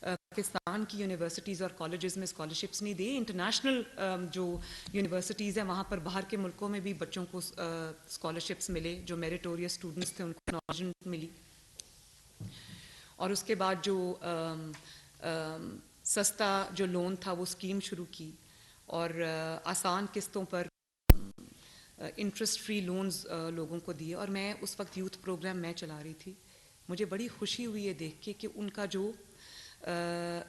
पाकिस्तान की यूनिवर्सिटीज़ और कॉलेजेस में स्कॉलरशिप्स नहीं दी। इंटरनेशनल जो यूनिवर्सिटीज़ हैं वहाँ पर बाहर के मुल्कों में भी बच्चों को स्कॉलरशिप्स मिले, जो मेरिटोरियस स्टूडेंट्स थे उनको नॉलेज मिली। और उसके बाद जो सस्ता जो लोन था वो स्कीम शुरू की और आसान किस्तों पर इंटरेस्ट फ्री लोन्स लोगों को दिए। और मैं उस वक्त यूथ प्रोग्राम मैं चला रही थी। मुझे बड़ी खुशी हुई है देख के कि उनका जो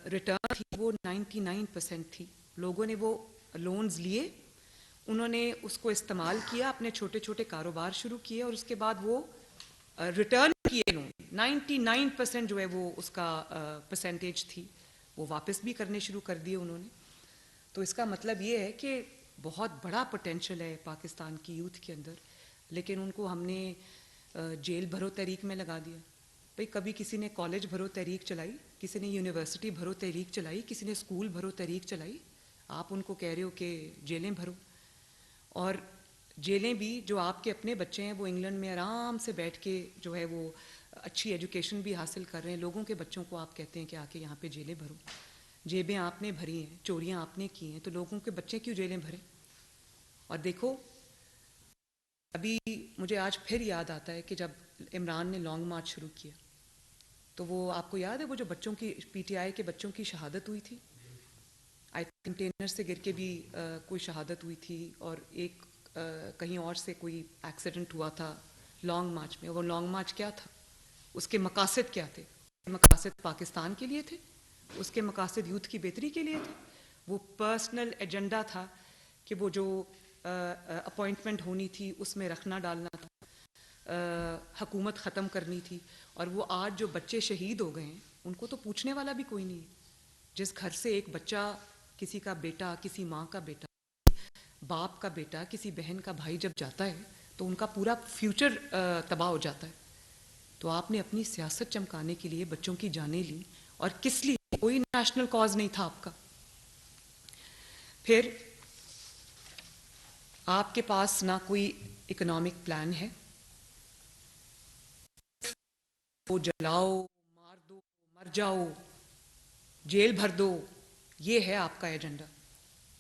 रिटर्न थी वो 99% थी। लोगों ने वो लोन्स लिए, उन्होंने उसको इस्तेमाल किया, अपने छोटे छोटे कारोबार शुरू किए और उसके बाद वो रिटर्न किए लोन। 99% जो है वो उसका परसेंटेज थी, वो वापस भी करने शुरू कर दिए उन्होंने। तो इसका मतलब ये है कि बहुत बड़ा पोटेंशियल है पाकिस्तान की यूथ के अंदर, लेकिन उनको हमने जेल भरो तहरीक में लगा दिया। भाई कभी किसी ने कॉलेज भरो तहरीक चलाई, किसी ने यूनिवर्सिटी भरो तहरीक चलाई, किसी ने स्कूल भरो तहरीक चलाई, आप उनको कह रहे हो कि जेलें भरो। और जेलें भी जो आपके अपने बच्चे हैं वो इंग्लैंड में आराम से बैठ के जो है वो अच्छी एजुकेशन भी हासिल कर रहे हैं, लोगों के बच्चों को आप कहते हैं कि आके यहाँ पे जेलें भरो। जेबें आपने भरी हैं, चोरियां आपने की हैं, तो लोगों के बच्चे क्यों जेलें भरे? और देखो अभी मुझे आज फिर याद आता है कि जब इमरान ने लॉन्ग मार्च शुरू किया तो वो आपको याद है वो जो बच्चों की पीटीआई के बच्चों की शहादत हुई थी, आई कंटेनर से गिर के भी कोई शहादत हुई थी और एक कहीं और से कोई एक्सीडेंट हुआ था लॉन्ग मार्च में। वो लॉन्ग मार्च क्या था, उसके मकासद क्या थे? मकासद पाकिस्तान के लिए थे, उसके मकासद यूथ की बेहतरी के लिए थे। वो पर्सनल एजेंडा था कि वो जो अपॉइंटमेंट होनी थी उसमें रखना डालना था, हुकूमत ख़त्म करनी थी। और वो आज जो बच्चे शहीद हो गए हैं उनको तो पूछने वाला भी कोई नहीं है। जिस घर से एक बच्चा, किसी का बेटा, किसी माँ का बेटा, बाप का बेटा, किसी बहन का भाई जब जाता है तो उनका पूरा फ्यूचर तबाह हो जाता है। तो आपने अपनी सियासत चमकाने के लिए बच्चों की जानें ली, और किस लिए? कोई नेशनल कॉज नहीं था आपका। फिर आपके पास ना कोई इकोनॉमिक प्लान है, वो जलाओ, मार दो, मर जाओ, जेल भर दो, ये है आपका एजेंडा।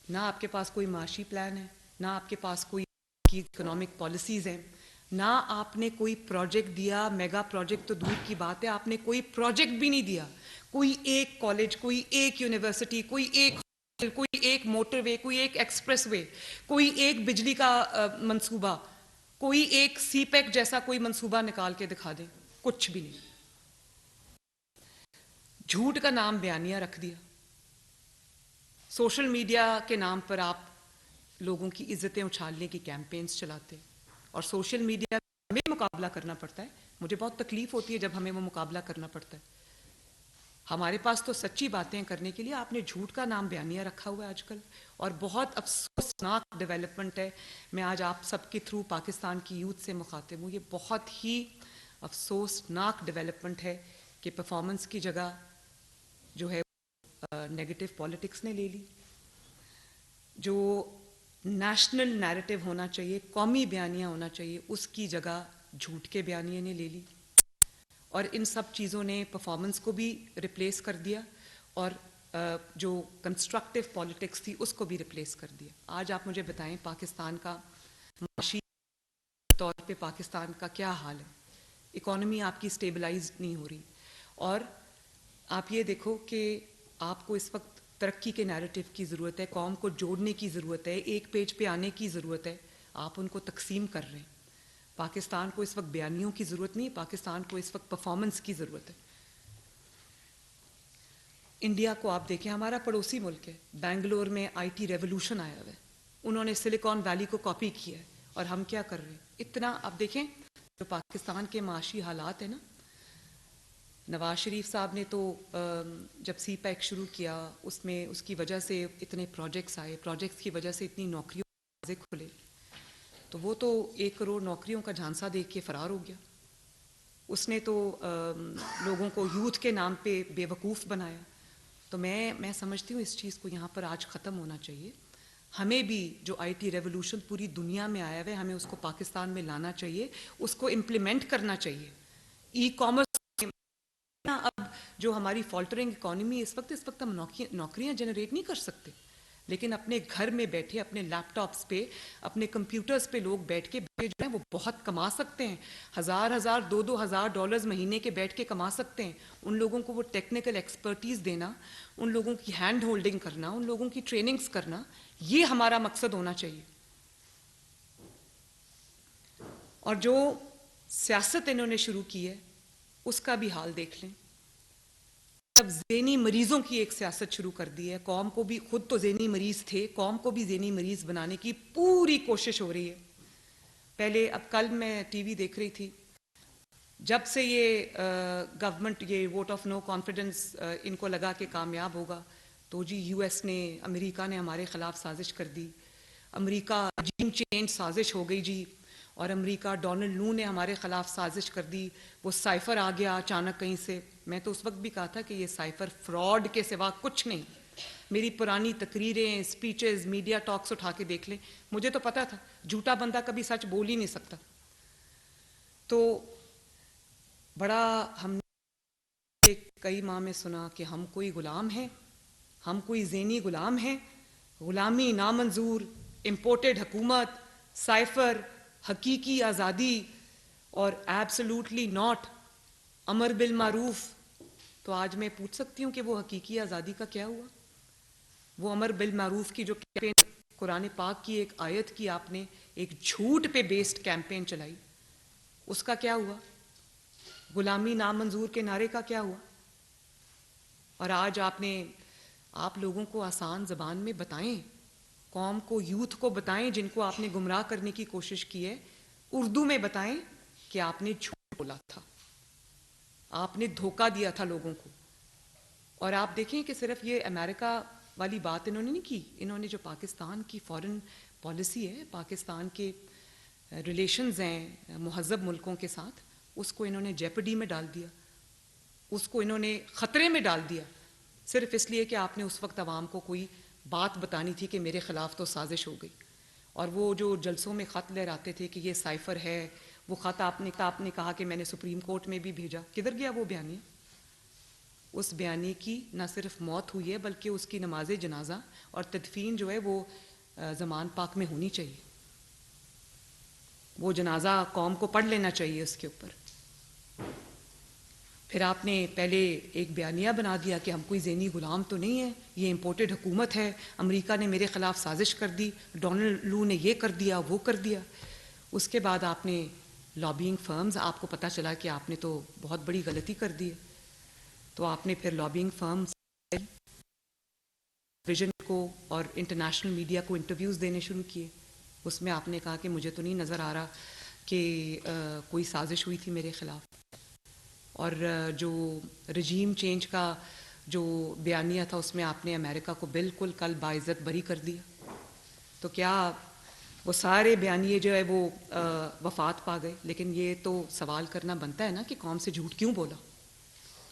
ना आपके पास कोई माशी प्लान है, ना आपके पास कोई की इकोनॉमिक पॉलिसीज़ हैं, ना आपने कोई प्रोजेक्ट दिया। मेगा प्रोजेक्ट तो दूर की बात है, आपने कोई प्रोजेक्ट भी नहीं दिया। कोई एक कॉलेज, कोई एक यूनिवर्सिटी, कोई एक मोटरवे, कोई एक एक्सप्रेसवे, कोई एक बिजली का मंसूबा, कोई एक सीपैक जैसा कोई मंसूबा निकाल के दिखा दें, कुछ भी नहीं। झूठ का नाम बयानिया रख दिया। सोशल मीडिया के नाम पर आप लोगों की इज्जतें उछालने की कैंपेन्स चलाते, और सोशल मीडिया में हमें मुकाबला करना पड़ता है। मुझे बहुत तकलीफ होती है जब हमें वो मुकाबला करना पड़ता है। हमारे पास तो सच्ची बातें करने के लिए आपने झूठ का नाम बयानिया रखा हुआ है आजकल, और बहुत अफसोसनाक डेवलपमेंट है। मैं आज आप सबके थ्रू पाकिस्तान की यूथ से मुखातिब हूँ। ये बहुत ही अफसोसनाक डेवलपमेंट है कि परफॉर्मेंस की जगह जो है नेगेटिव पॉलिटिक्स ने ले ली। जो नेशनल नैरेटिव होना चाहिए, कौमी बयानियाँ होना चाहिए, उसकी जगह झूठ के बयानिए ने ले ली। और इन सब चीज़ों ने परफॉर्मेंस को भी रिप्लेस कर दिया, और जो कंस्ट्रक्टिव पॉलिटिक्स थी उसको भी रिप्लेस कर दिया। आज आप मुझे बताएं पाकिस्तान का माशी तौर पे पाकिस्तान का क्या हाल है? इकॉनमी आपकी स्टेबलाइज नहीं हो रही। और आप ये देखो कि आपको इस वक्त तरक्की के नैरेटिव की ज़रूरत है, कौम को जोड़ने की ज़रूरत है, एक पेज पे आने की ज़रूरत है। आप उनको तकसीम कर रहे हैं। पाकिस्तान को इस वक्त बयानियों की ज़रूरत नहीं, पाकिस्तान को इस वक्त परफॉर्मेंस की ज़रूरत है। इंडिया को आप देखें, हमारा पड़ोसी मुल्क है, बेंगलोर में आईटी रेवोल्यूशन आया हुआ है, उन्होंने सिलिकॉन वैली को कॉपी किया है, और हम क्या कर रहे हैं? इतना आप देखें जो पाकिस्तान के माशी हालात है ना। नवाज शरीफ साहब ने तो जब सी पैक शुरू किया उसमें उसकी वजह से इतने प्रोजेक्ट्स आए, प्रोजेक्ट्स की वजह से इतनी नौकरियों खुले, तो वो तो 1 करोड़ नौकरियों का झांसा देख के फरार हो गया। उसने तो लोगों को यूथ के नाम पे बेवकूफ़ बनाया। तो मैं समझती हूँ इस चीज़ को यहाँ पर आज ख़त्म होना चाहिए। हमें भी जो आईटी रेवोल्यूशन पूरी दुनिया में आया है हमें उसको पाकिस्तान में लाना चाहिए, उसको इम्प्लीमेंट करना चाहिए। ई कॉमर्स अब जो हमारी फॉल्टरिंग इकोनॉमी इस वक्त हम नौकरियां जनरेट नहीं कर सकते, लेकिन अपने घर में बैठे, अपने लैपटॉप्स पे, अपने कंप्यूटर्स पे लोग बैठ के जो है वो बहुत कमा सकते हैं। हज़ार दो हज़ार डॉलर्स महीने के बैठ के कमा सकते हैं। उन लोगों को वो टेक्निकल एक्सपर्टीज़ देना, उन लोगों की हैंड होल्डिंग करना, उन लोगों की ट्रेनिंग्स करना, ये हमारा मकसद होना चाहिए। और जो सियासत इन्होंने शुरू की है उसका भी हाल देख लें। अब ज़ेनी मरीजों की एक सियासत शुरू कर दी है। कौम को भी, खुद तो ज़ेनी मरीज थे, कौम को भी ज़ेनी मरीज बनाने की पूरी कोशिश हो रही है। पहले, अब कल मैं टीवी देख रही थी, जब से ये गवर्नमेंट ये वोट ऑफ नो कॉन्फिडेंस इनको लगा कि कामयाब होगा, तो जी यूएस ने, अमेरिका ने हमारे ख़िलाफ़ साजिश कर दी। अमेरिका रजीम चेंज साजिश हो गई जी, और अमेरिका, डोनाल्ड लू ने हमारे ख़िलाफ़ साजिश कर दी। वो साइफ़र आ गया अचानक कहीं से। मैं तो उस वक्त भी कहा था कि ये साइफ़र फ्रॉड के सिवा कुछ नहीं। मेरी पुरानी तकरीरें, स्पीचेस, मीडिया टॉक्स उठा के देख लें, मुझे तो पता था झूठा बंदा कभी सच बोल ही नहीं सकता। तो बड़ा हमने कई माह में सुना कि हम कोई गुलाम हैं, हम कोई ज़ेनी गुलाम हैं, गुलामी नामंजूर, इम्पोर्टेड हुकूमत, साइफ़र, हकीकी आज़ादी और एब्सोल्युटली नॉट, अमर बिल मारूफ। तो आज मैं पूछ सकती हूँ कि वो हकीकी आज़ादी का क्या हुआ? वो अमर बिल मारूफ की जो कैंपेन, कुरान पाक की एक आयत की आपने एक झूठ पे बेस्ड कैंपेन चलाई, उसका क्या हुआ? गुलामी नामंजूर के नारे का क्या हुआ? और आज आप लोगों को आसान ज़बान में बताएं, कौम को, यूथ को बताएं जिनको आपने गुमराह करने की कोशिश की है, उर्दू में बताएं कि आपने झूठ बोला था, आपने धोखा दिया था लोगों को। और आप देखें कि सिर्फ ये अमेरिका वाली बात इन्होंने नहीं की, इन्होंने जो पाकिस्तान की फॉरेन पॉलिसी है, पाकिस्तान के रिलेशंस हैं मुहज़्ज़ब मुल्कों के साथ, उसको इन्होंने जेपडी में डाल दिया, उसको इन्होंने ख़तरे में डाल दिया, सिर्फ इसलिए कि आपने उस वक्त आवाम को कोई बात बतानी थी कि मेरे ख़िलाफ़ तो साजिश हो गई। और वो जो जलसों में ख़त लहराते थे कि ये साइफ़र है, वो ख़त आपने कहा कि मैंने सुप्रीम कोर्ट में भी भेजा, किधर गया वो बयानी? उस बयानी की न सिर्फ मौत हुई है बल्कि उसकी नमाज जनाजा और तदफीन जो है वो ज़मान पाक में होनी चाहिए। वो जनाजा कौम को पढ़ लेना चाहिए उसके ऊपर। फिर आपने पहले एक बयानिया बना दिया कि हम कोई ज़ेनी गुलाम तो नहीं है, ये इम्पोर्टेड हुकूमत है, अमेरिका ने मेरे ख़िलाफ़ साजिश कर दी, डोनाल्ड लू ने ये कर दिया, वो कर दिया। उसके बाद आपने लॉबिंग फर्म्स, आपको पता चला कि आपने तो बहुत बड़ी गलती कर दी है, तो आपने फिर लॉबिंग फर्म्स विजन को और इंटरनेशनल मीडिया को इंटरव्यूज़ देने शुरू किए। उसमें आपने कहा कि मुझे तो नहीं नज़र आ रहा कि कोई साजिश हुई थी मेरे ख़िलाफ़। और जो रजीम चेंज का जो बयानिया था उसमें आपने अमेरिका को बिल्कुल कल बाइज़्ज़त बरी कर दिया। तो क्या वो सारे बयानिए जो है वो वफ़ात पा गए? लेकिन ये तो सवाल करना बनता है ना कि कौम से झूठ क्यों बोला?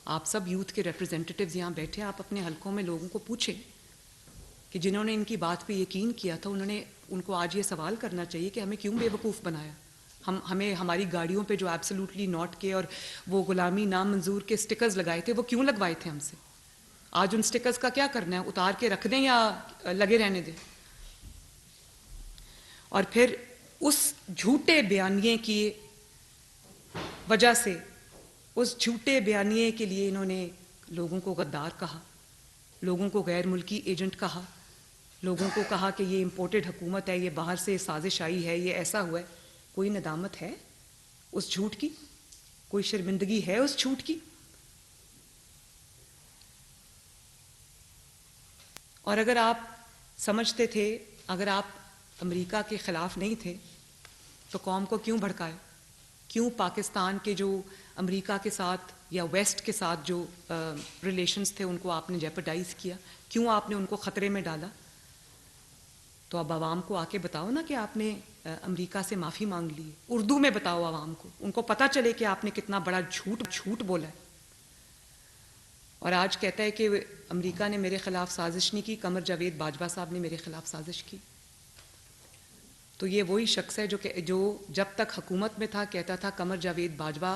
आप सब यूथ के रिप्रेजेंटेटिव्स यहाँ बैठे, आप अपने हलकों में लोगों को पूछें कि जिन्होंने इनकी बात पे यकीन किया था, उनको आज ये सवाल करना चाहिए कि हमें क्यों बेवकूफ़ बनाया। हमें हमारी गाड़ियों पे जो एब्सोल्युटली नॉट के और वो गुलामी नामंजूर के स्टिकर्स लगाए थे, वो क्यों लगवाए थे हमसे? आज उन स्टिकर्स का क्या करना है? उतार के रख दें या लगे रहने दें? और फिर उस झूठे बयानिए की वजह से, उस झूठे बयानिए के लिए इन्होंने लोगों को गद्दार कहा, लोगों को गैर मुल्की एजेंट कहा, लोगों को कहा कि ये इम्पोर्टेड हुकूमत है, ये बाहर से साजिश आई है, ये ऐसा हुआ है। कोई नदामत है उस झूठ की? कोई शर्मिंदगी है उस झूठ की? और अगर आप समझते थे, अगर आप अमेरिका के ख़िलाफ़ नहीं थे, तो कौम को क्यों भड़काए? क्यों पाकिस्तान के जो अमेरिका के साथ या वेस्ट के साथ जो रिलेशंस थे उनको आपने जेपरडाइज़ किया? क्यों आपने उनको ख़तरे में डाला? तो अब आवाम को आके बताओ ना कि आपने अमेरिका से माफ़ी मांग ली। उर्दू में बताओ आवाम को, उनको पता चले कि आपने कितना बड़ा झूठ बोला है। और आज कहता है कि अमेरिका ने मेरे ख़िलाफ़ साजिश नहीं की, कमर जावेद बाजवा साहब ने मेरे ख़िलाफ़ साजिश की। तो ये वही शख्स है जो जब तक हुकूमत में था कहता था कमर जावेद बाजवा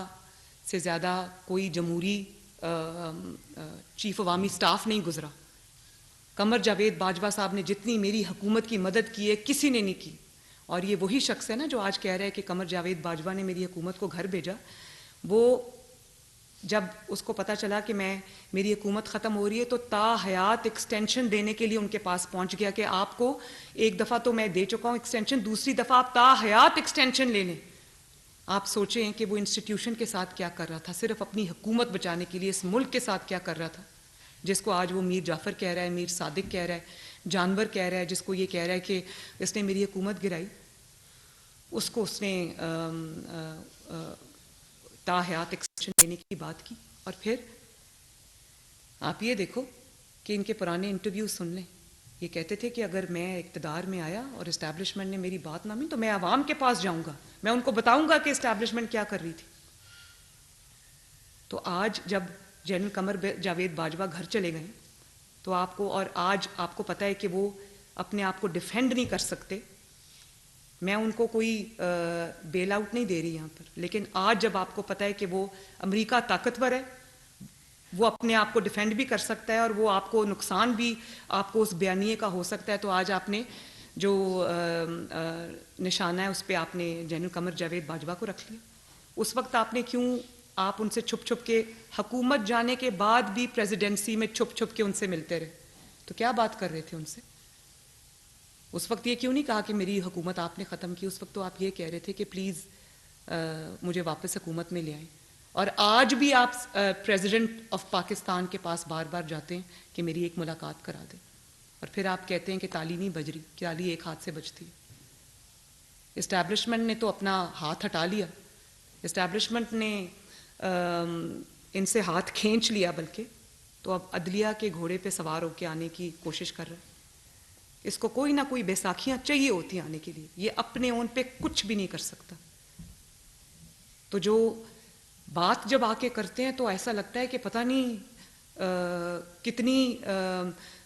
से ज़्यादा कोई जमहूरी चीफ अवामी स्टाफ नहीं गुजरा। कमर जावेद बाजवा साहब ने जितनी मेरी हुकूमत की मदद की है किसी ने नहीं की। और ये वही शख्स है ना जो आज कह रहा है कि कमर जावेद बाजवा ने मेरी हुकूमत को घर भेजा। वो जब उसको पता चला कि मेरी हुकूमत ख़त्म हो रही है तो ताहयात एक्सटेंशन देने के लिए उनके पास पहुंच गया कि आपको एक दफ़ा तो मैं दे चुका हूँ एक्सटेंशन, दूसरी दफ़ा आप ताहयात एक्सटेंशन ले लें। आप सोचें कि वो इंस्टीट्यूशन के साथ क्या कर रहा था, सिर्फ अपनी हुकूमत बचाने के लिए इस मुल्क के साथ क्या कर रहा था, जिसको आज वो मीर जाफ़र कह रहा है, मीर सादिक कह रहा है, जानवर कह रहा है, जिसको ये कह रहा है कि इसने मेरी हुकूमत गिराई, उसको उसने ताहयात एक्सटेंशन देने की बात की। और फिर आप ये देखो कि इनके पुराने इंटरव्यू सुन लें। ये कहते थे कि अगर मैं इक़्तिदार में आया और इस्टेब्लिशमेंट ने मेरी बात ना मानी तो मैं आवाम के पास जाऊंगा, मैं उनको बताऊंगा कि इस्टेब्लिशमेंट क्या कर रही थी। तो आज जब जनरल कमर जावेद बाजवा घर चले गए तो और आज आपको पता है कि वो अपने आप को डिफेंड नहीं कर सकते। मैं उनको कोई बेल आउट नहीं दे रही यहाँ पर, लेकिन आज जब आपको पता है कि वो अमेरिका ताकतवर है, वो अपने आप को डिफेंड भी कर सकता है और वो आपको नुकसान भी आपको उस बयानिए का हो सकता है, तो आज आपने जो निशाना है उस पर आपने जनरल कमर जावेद बाजवा को रख लिया। उस वक्त आपने क्यों आप उनसे छुप छुप के, हुकूमत जाने के बाद भी प्रेसिडेंसी में छुप छुप के उनसे मिलते रहे? तो क्या बात कर रहे थे उनसे? उस वक्त ये क्यों नहीं कहा कि मेरी हुकूमत आपने ख़त्म की? उस वक्त तो आप ये कह रहे थे कि प्लीज़ मुझे वापस हुकूमत में ले आएं। और आज भी आप प्रेसिडेंट ऑफ पाकिस्तान के पास बार बार जाते हैं कि मेरी एक मुलाकात करा दें, और फिर आप कहते हैं कि ताली नहीं बज रही, ताली एक हाथ से बजती है। इस्टेब्लिशमेंट ने तो अपना हाथ हटा लिया, इस्टेब्लिशमेंट ने इनसे हाथ खींच लिया, बल्कि तो अब अदलिया के घोड़े पे सवार होकर आने की कोशिश कर रहा है। इसको कोई ना कोई बैसाखियां चाहिए होती आने के लिए, ये अपने ओन पे कुछ भी नहीं कर सकता। तो जो बात जब आके करते हैं तो ऐसा लगता है कि पता नहीं कितनी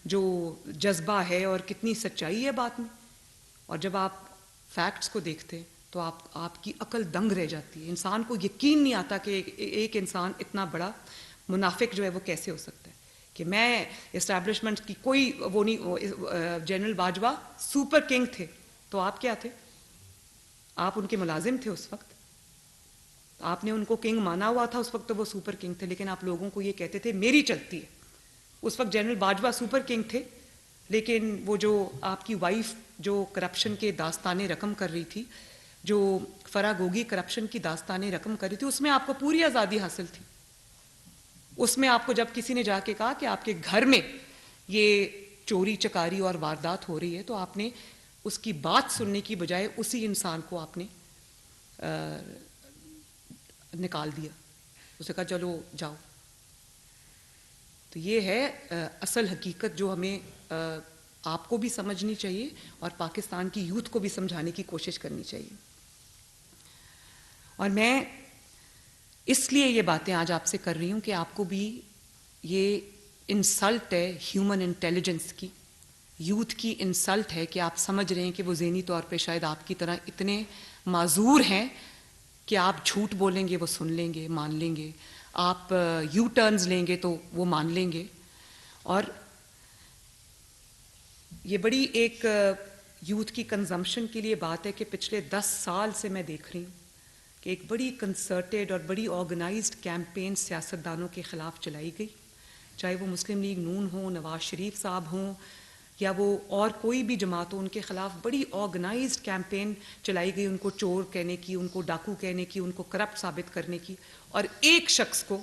जो जज्बा है और कितनी सच्चाई है बात में। और जब आप फैक्ट्स को देखते हैं तो आपकी अकल दंग रह जाती है। इंसान को यकीन नहीं आता कि एक इंसान इतना बड़ा मुनाफिक जो है वो कैसे हो सकता है। कि मैं इस्टेब्लिशमेंट की कोई वो नहीं, जनरल बाजवा सुपर किंग थे, तो आप क्या थे? आप उनके मुलाजिम थे उस वक्त, आपने उनको किंग माना हुआ था उस वक्त, तो वो सुपर किंग थे। लेकिन आप लोगों को ये कहते थे मेरी चलती है। उस वक्त जनरल बाजवा सुपर किंग थे, लेकिन वो जो आपकी वाइफ जो करप्शन के दास्ताने रकम कर रही थी, जो फरागोगी करप्शन की दास्ताने रकम कर रही थी, उसमें आपको पूरी आज़ादी हासिल थी। उसमें आपको जब किसी ने जाके कहा कि आपके घर में ये चोरी चकारी और वारदात हो रही है, तो आपने उसकी बात सुनने की बजाय उसी इंसान को आपने निकाल दिया, उसे कहा चलो जाओ। तो ये है असल हकीकत जो हमें आपको भी समझनी चाहिए और पाकिस्तान की यूथ को भी समझाने की कोशिश करनी चाहिए। और मैं इसलिए ये बातें आज आपसे कर रही हूँ कि आपको भी ये इंसल्ट है ह्यूमन इंटेलिजेंस की, यूथ की इंसल्ट है कि आप समझ रहे हैं कि वो ज़हनी तौर पे शायद आपकी तरह इतने माजूर हैं कि आप झूठ बोलेंगे वो सुन लेंगे, मान लेंगे, आप यू टर्न्स लेंगे तो वो मान लेंगे। और ये बड़ी एक यूथ की कंजम्पशन के लिए बात है कि पिछले 10 साल से मैं देख रही हूँ कि एक बड़ी कंसर्टेड और बड़ी ऑर्गेनाइज्ड कैंपेन सियासतदानों के ख़िलाफ़ चलाई गई, चाहे वो मुस्लिम लीग नून हो, नवाज शरीफ साहब हों, या वो और कोई भी जमात हो, उनके ख़िलाफ़ बड़ी ऑर्गेनाइज्ड कैंपेन चलाई गई, उनको चोर कहने की, उनको डाकू कहने की, उनको करप्ट साबित करने की। और एक शख्स को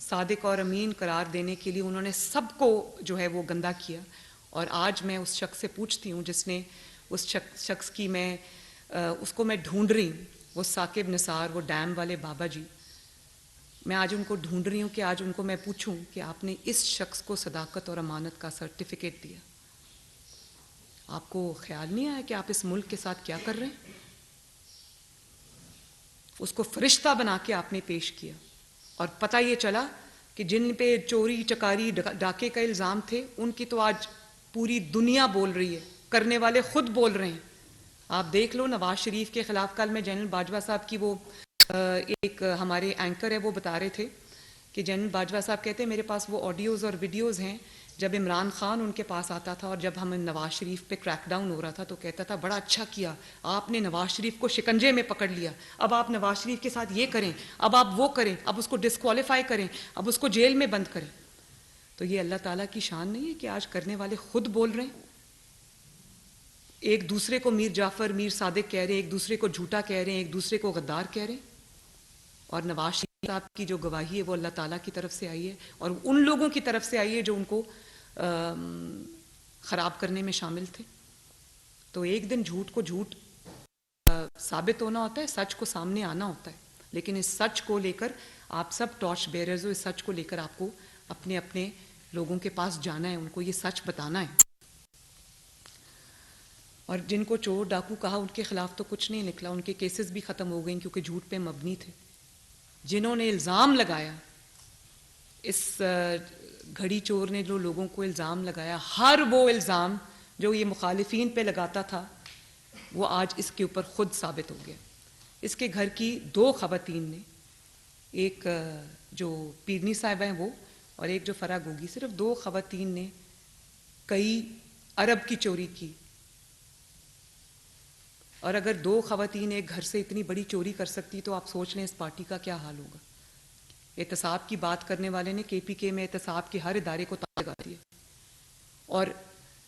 सादिक और अमीन करार देने के लिए उन्होंने सबको जो है वो गंदा किया। और आज मैं उस शख्स से पूछती हूँ जिसने उस शख्स की उसको मैं ढूंढ रही हूँ, वो साकिब निसार, वो डैम वाले बाबा जी, मैं आज उनको ढूंढ रही हूँ कि आज उनको मैं पूछूं कि आपने इस शख्स को सदाकत और अमानत का सर्टिफिकेट दिया, आपको ख्याल नहीं आया कि आप इस मुल्क के साथ क्या कर रहे हैं? उसको फरिश्ता बना के आपने पेश किया और पता ये चला कि जिन पे चोरी चकारी डाके का इल्ज़ाम थे उनकी तो आज पूरी दुनिया बोल रही है, करने वाले खुद बोल रहे हैं। आप देख लो नवाज शरीफ के खिलाफ, कल मैं जनरल बाजवा साहब की वो एक हमारे एंकर है वो बता रहे थे कि जनरल बाजवा साहब कहते हैं मेरे पास वो ऑडियोज़ और वीडियोज़ हैं जब इमरान खान उनके पास आता था और जब हम नवाज शरीफ पे क्रैकडाउन हो रहा था तो कहता था बड़ा अच्छा किया आपने नवाज शरीफ को शिकंजे में पकड़ लिया, अब आप नवाज शरीफ के साथ ये करें, अब आप वो करें, अब उसको डिस्क्वालीफाई करें, अब उसको जेल में बंद करें। तो ये अल्लाह ताला की शान नहीं है कि आज करने वाले खुद बोल रहे हैं, एक दूसरे को मीर जाफ़र मीर सादिक कह रहे हैं, एक दूसरे को झूठा कह रहे हैं, एक दूसरे को गद्दार कह रहे हैं। और नवाज शरीफ साहब की जो गवाही है वो अल्लाह ताला की तरफ से आई है और उन लोगों की तरफ से आई है जो उनको ख़राब करने में शामिल थे। तो एक दिन झूठ को झूठ साबित होना होता है, सच को सामने आना होता है, लेकिन इस सच को लेकर आप सब टॉर्च बेयरर्स हो, इस सच को लेकर आपको अपने अपने लोगों के पास जाना है, उनको ये सच बताना है। और जिनको चोर डाकू कहा उनके खिलाफ तो कुछ नहीं निकला, उनके केसेस भी ख़त्म हो गए क्योंकि झूठ पे मबनी थे। जिन्होंने इल्ज़ाम लगाया, इस घड़ी चोर ने जो लोगों को इल्ज़ाम लगाया, हर वो इल्ज़ाम जो ये मुखालिफिन पे लगाता था वो आज इसके ऊपर ख़ुद साबित हो गया। इसके घर की 2 ख़वातीन ने, एक जो पीरनी साहिबा हैं वो और एक जो फराग होगी, सिर्फ 2 ख़वातीन ने कई अरब की चोरी की। और अगर 2 ख़वातीन एक घर से इतनी बड़ी चोरी कर सकती तो आप सोच लें इस पार्टी का क्या हाल होगा। एहतसाब की बात करने वाले ने KPK में एहतसाब के हर इदारे को ताला लगा दिया और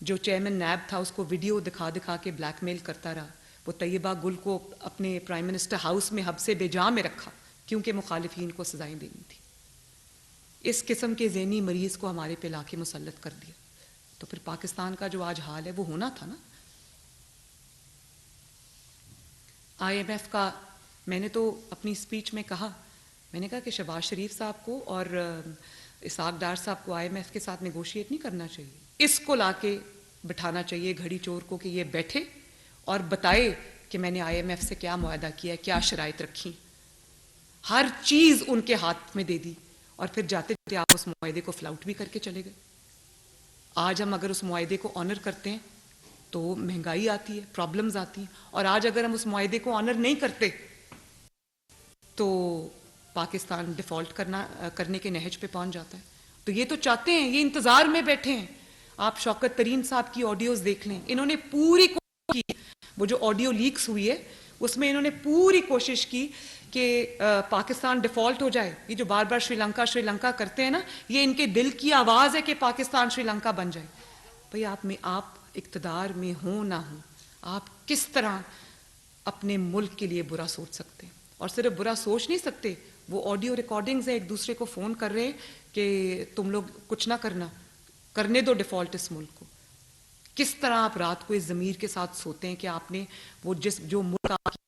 जो चेयरमैन नैब था उसको वीडियो दिखा दिखा के ब्लैकमेल करता रहा। वो तैयबा गुल को अपने प्राइम मिनिस्टर हाउस में हब्से बेजा में रखा क्योंकि मुखालिफिन को सजाएं देनी थी। इस किस्म के ज़हनी मरीज़ को हमारे पे लाके मुसल्लत कर दिया। तो फिर पाकिस्तान का जो आज हाल है वो होना था ना। IMF का मैंने तो अपनी स्पीच में कहा, मैंने कहा कि शहबाज शरीफ साहब को और इसाक डार साहब को IMF के साथ नेगोशिएट नहीं करना चाहिए, इसको लाके बिठाना चाहिए घड़ी चोर को कि ये बैठे और बताए कि मैंने IMF से क्या मुआहदा किया है, क्या शराइत रखी, हर चीज़ उनके हाथ में दे दी और फिर जाते जाते आप उस मुआहदे को फ्लाउट भी करके चले गए। आज हम अगर उस मुआहदे को ऑनर करते हैं तो महंगाई आती है, प्रॉब्लम्स आती हैं, और आज अगर हम उस मुआहदे को ऑनर नहीं करते तो पाकिस्तान डिफ़ॉल्ट करने के नहज पे पहुंच जाता है। तो ये तो चाहते हैं, ये इंतज़ार में बैठे हैं। आप शौकत तरीन साहब की ऑडियोज़ देख लें, इन्होंने पूरी कोशिश की, वो जो ऑडियो लीक्स हुई है उसमें इन्होंने पूरी कोशिश की कि पाकिस्तान डिफ़ॉल्ट हो जाए। ये जो बार बार श्रीलंका करते हैं ना, ये इनके दिल की आवाज़ है कि पाकिस्तान श्रीलंका बन जाए। भाई आप इक़्तिदार में हो ना हो, आप किस तरह अपने मुल्क के लिए बुरा सोच सकते हैं। और सिर्फ बुरा सोच नहीं सकते, वो ऑडियो रिकॉर्डिंग्स है, एक दूसरे को फ़ोन कर रहे हैं कि तुम लोग कुछ ना करना, करने दो डिफ़ॉल्ट इस मुल्क को। किस तरह आप रात को इस ज़मीर के साथ सोते हैं कि आपने वो जो मुल्क आपकी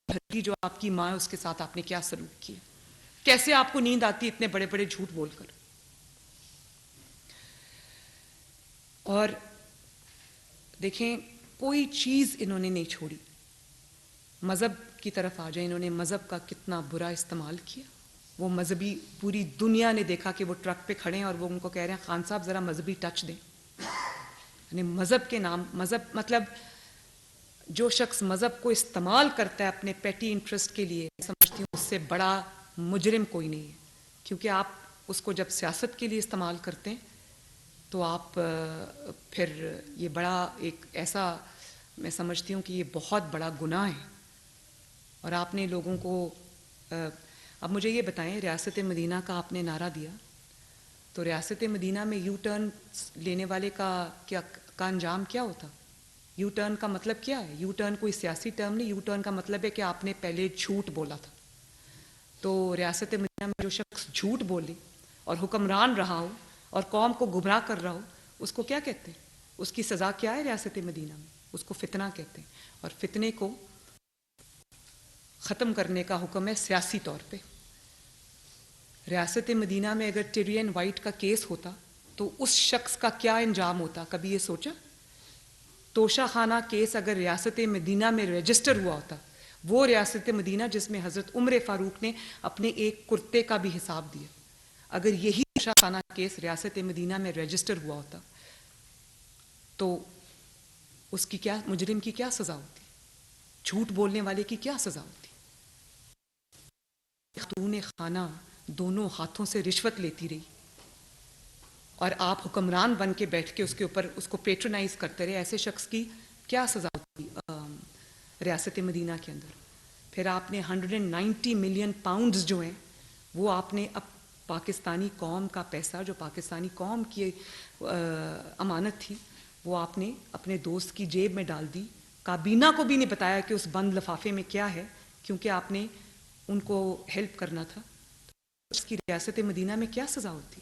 धरती जो आपकी माँ है उसके साथ आपने क्या सलूक किया, कैसे आपको नींद आती इतने बड़े बड़े झूठ बोलकर। और देखें, कोई चीज़ इन्होंने नहीं छोड़ी। मज़हब की तरफ आ जाए, इन्होंने मज़हब का कितना बुरा इस्तेमाल किया। वो मजहबी, पूरी दुनिया ने देखा कि वो ट्रक पे खड़े हैं और वो उनको कह रहे हैं खान साहब ज़रा मजहबी टच दें। यानी मज़हब के नाम, मज़हब मतलब जो शख्स मज़हब को इस्तेमाल करता है अपने पेटी इंटरेस्ट के लिए, समझती हूँ उससे बड़ा मुजरिम कोई नहीं है। क्योंकि आप उसको जब सियासत के लिए इस्तेमाल करते हैं तो आप फिर ये बड़ा एक ऐसा, मैं समझती हूँ कि ये बहुत बड़ा गुनाह है। और आपने लोगों को अब मुझे ये बताएं, रियासत मदीना का आपने नारा दिया, तो रियासत मदीना में यू टर्न लेने वाले का अंजाम क्या होता? यू टर्न का मतलब क्या है? यू टर्न कोई सियासी टर्म नहीं, यू टर्न का मतलब है कि आपने पहले झूठ बोला था। तो रियासत मदीना में जो शख्स झूठ बोले और हुक्मरान रहा हो और कौम को गुमराह कर रहा हो, उसको क्या कहते हैं? उसकी सज़ा क्या है रियासत मदीना में? उसको फितना कहते हैं। और फितने को ख़त्म करने का हुक्म है सियासी तौर पे। रियासत मदीना में अगर टिरियन वाइट का केस होता तो उस शख्स का क्या अंजाम होता? कभी ये सोचा? तोशा खाना केस अगर रियासत मदीना में रजिस्टर हुआ होता, वो रियासत मदीना जिसमें हज़रत उमर फ़ारूक ने अपने एक कुर्ते का भी हिसाब दिया, अगर यही तोशा खाना केस रियासत मदीना में रजिस्टर हुआ होता तो उसकी क्या, मुजरिम की क्या सज़ा होती? झूठ बोलने वाले की क्या सज़ा होती? खातून खाना दोनों हाथों से रिश्वत लेती रही और आप हुक्मरान बन के बैठ के उसके ऊपर उसको पेट्रोनाइज करते रहे, ऐसे शख्स की क्या सज़ा होती रियासत मदीना के अंदर? फिर आपने 190 मिलियन पाउंड्स जो हैं वो आपने अब पाकिस्तानी कौम का पैसा, जो पाकिस्तानी कौम की अमानत थी, वो आपने अपने दोस्त की जेब में डाल दी। काबीना को भी नहीं बताया कि उस बंद लिफाफे में क्या है, क्योंकि आपने उनको हेल्प करना था। तो उसकी रियासत मदीना में क्या सज़ा होती?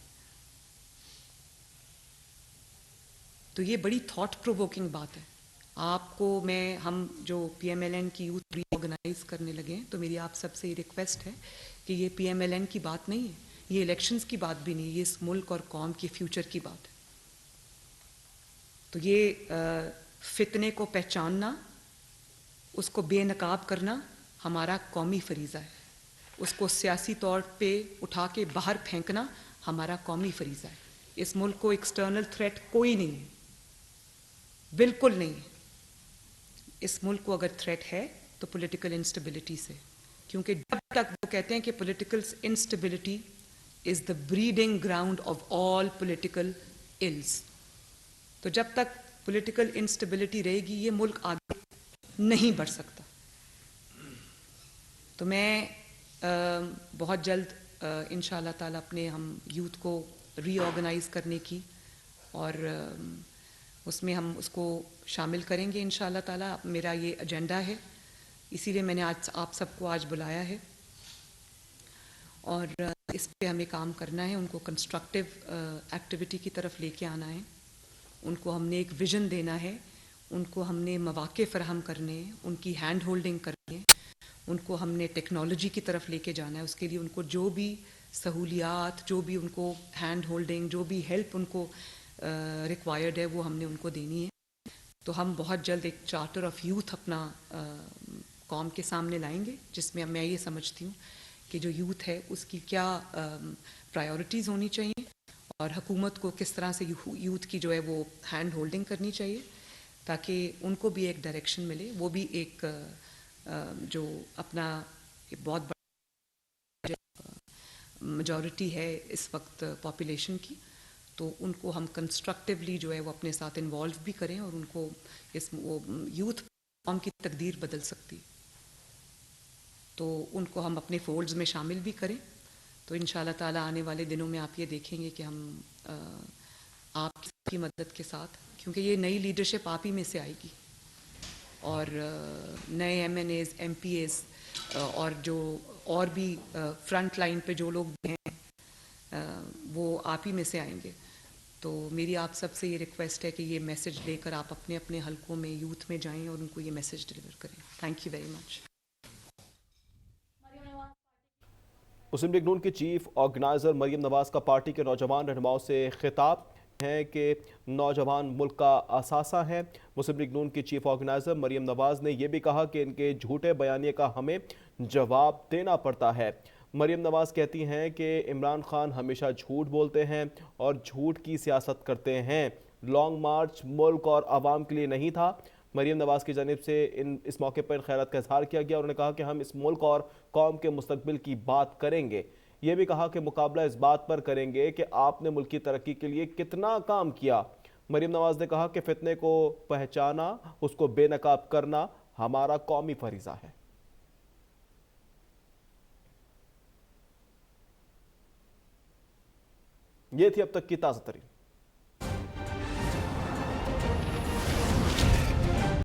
तो ये बड़ी थॉट प्रोवोकिंग बात है। आपको हम जो PMLN की यूथ रीऑर्गेनाइज करने लगे हैं, तो मेरी आप सबसे ये रिक्वेस्ट है कि ये PMLN की बात नहीं है, ये इलेक्शंस की बात भी नहीं, ये इस मुल्क और कौम के फ्यूचर की बात है। तो ये फितने को पहचानना, उसको बेनकाब करना हमारा कौमी फरीज़ा है। उसको सियासी तौर पे उठा के बाहर फेंकना हमारा कौमी फरीज़ा है। इस मुल्क को एक्सटर्नल थ्रेट कोई नहीं है, बिल्कुल नहीं है। इस मुल्क को अगर थ्रेट है तो पॉलिटिकल इंस्टेबिलिटी से, क्योंकि जब तक वो कहते हैं कि political instability is the breeding ground of all political ills, तो जब तक पॉलिटिकल इंस्टेबिलिटी रहेगी ये मुल्क आगे नहीं बढ़ सकता। तो मैं बहुत जल्द इंशाअल्लाह ताला अपने हम यूथ को रीऑर्गेनाइज करने की और उसमें हम उसको शामिल करेंगे इंशाअल्लाह ताला। मेरा ये एजेंडा है, इसीलिए मैंने आज आप सबको आज बुलाया है और इस पे हमें काम करना है। उनको कंस्ट्रक्टिव एक्टिविटी की तरफ लेके आना है, उनको हमने एक विज़न देना है, उनको हमने मौक़े फ़राहम करने हैं, उनकी हैंड होल्डिंग करनी है, उनको हमने टेक्नोलॉजी की तरफ लेके जाना है। उसके लिए उनको जो भी सहूलियात, जो भी उनको हैंड होल्डिंग, जो भी हेल्प उनको रिक्वायर्ड है वो हमने उनको देनी है। तो हम बहुत जल्द एक चार्टर ऑफ यूथ अपना कौम के सामने लाएंगे, जिसमें मैं ये समझती हूँ कि जो यूथ है उसकी क्या प्रायोरिटीज़ होनी चाहिए और हुकूमत को किस तरह से यूथ की जो है वो हैंड होल्डिंग करनी चाहिए, ताकि उनको भी एक डायरेक्शन मिले। वो भी एक जो अपना बहुत बड़ा मेजॉरिटी है इस वक्त पॉपुलेशन की, तो उनको हम कंस्ट्रक्टिवली जो है वो अपने साथ इन्वॉल्व भी करें और उनको वो यूथ कौम की तकदीर बदल सकती, तो उनको हम अपने फोल्ड्स में शामिल भी करें। तो इंशाअल्लाह ताला आने वाले दिनों में आप ये देखेंगे कि हम आपकी मदद के साथ, क्योंकि ये नई लीडरशिप आप ही में से आएगी और नए MNAs, MPAs और जो और भी फ्रंट लाइन पे जो लोग हैं वो आप ही में से आएंगे। तो मेरी आप सबसे ये रिक्वेस्ट है कि ये मैसेज लेकर आप अपने अपने हलकों में यूथ में जाएं और उनको ये मैसेज डिलीवर करें। Thank you very much. Muslim League Noon की चीफ ऑर्गेनाइजर मरियम नवाज का पार्टी के नौजवान रहनुमाओं से खिताब है कि नौजवान मुल्क का असासा है। मुस्लिम लीग नून की चीफ ऑर्गेनाइजर मरियम नवाज ने यह भी कहा कि इनके झूठे बयानिए का हमें जवाब देना पड़ता है। मरियम नवाज कहती हैं कि इमरान खान हमेशा झूठ बोलते हैं और झूठ की सियासत करते हैं। लॉन्ग मार्च मुल्क और आवाम के लिए नहीं था। मरियम नवाज की जानिब से इस मौके पर खैरत का इजहार किया गया। उन्होंने कहा कि हम इस मुल्क और कौम के मुस्तकबिल की बात करेंगे। यह भी कहा कि मुकाबला इस बात पर करेंगे कि आपने मुल्क की तरक्की के लिए कितना काम किया। मरियम नवाज ने कहा कि फितने को पहचाना, उसको बेनकाब करना हमारा कौमी फरीजा है। ये थी अब तक की ताज़ा तरीन